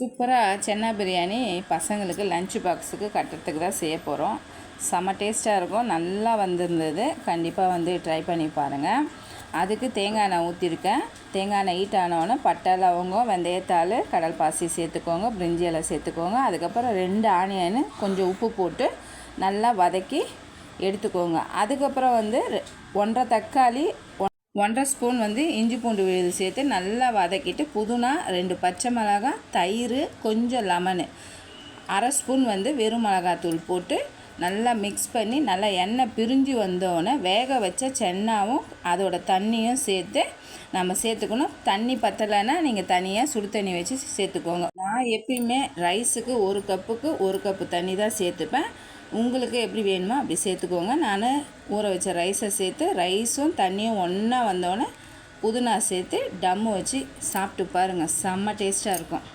சூப்பராக சென்னா பிரியாணி பசங்களுக்கு லஞ்ச் பாக்ஸுக்கு கட்டுறதுக்கு தான் செய்ய போகிறோம். செம்ம டேஸ்ட்டாக இருக்கும். நல்லா வந்திருந்தது. கண்டிப்பாக வந்து ட்ரை பண்ணி பாருங்கள். அதுக்கு தேங்காய் எண்ணெய் ஊற்றிருக்கேன். தேங்காய் எண்ணெய் ஹீட் ஆனவுடனே பட்டை, லவங்கம், வெந்தயத்தாள், கடல் பாசி சேர்த்துக்கோங்க. பிரிஞ்சி இலை சேர்த்துக்கோங்க. அதுக்கப்புறம் 2 ஆனியனு கொஞ்சம் உப்பு போட்டு நல்லா வதக்கி எடுத்துக்கோங்க. அதுக்கப்புறம் வந்து 1.5 தக்காளி, 1.5 ஸ்பூன் வந்து இஞ்சி பூண்டு விழுது சேர்த்து நல்லா வதக்கிட்டு புதினா, 2 பச்சை மிளகாய், தயிர், கொஞ்சம் லெமனு, 1/2 ஸ்பூன் வந்து வெறும் மிளகாத்தூள் போட்டு நல்லா மிக்ஸ் பண்ணி நல்லா எண்ணெய் பிரிஞ்சு வந்தோடனே வேக வச்ச சென்னாவும் அதோட தண்ணியும் சேர்த்து நம்ம சேர்த்துக்கணும். தண்ணி பத்தலைன்னா நீங்கள் தனியாக சுடு தண்ணி வச்சு சேர்த்துக்கோங்க. நான் எப்பயுமே ரைஸுக்கு 1 கப்புக்கு 1 கப்பு தண்ணி தான் சேர்த்துப்பேன். உங்களுக்கு எப்படி வேணுமோ அப்படி சேர்த்துக்கோங்க. நான் ஊற வச்ச ரைஸை சேர்த்து ரைஸும் தண்ணியும் ஒன்றா வந்தோடனே புதினா சேர்த்து டம்மு வச்சு சாப்பிட்டு பாருங்கள். செம்ம டேஸ்ட்டாக இருக்கும்.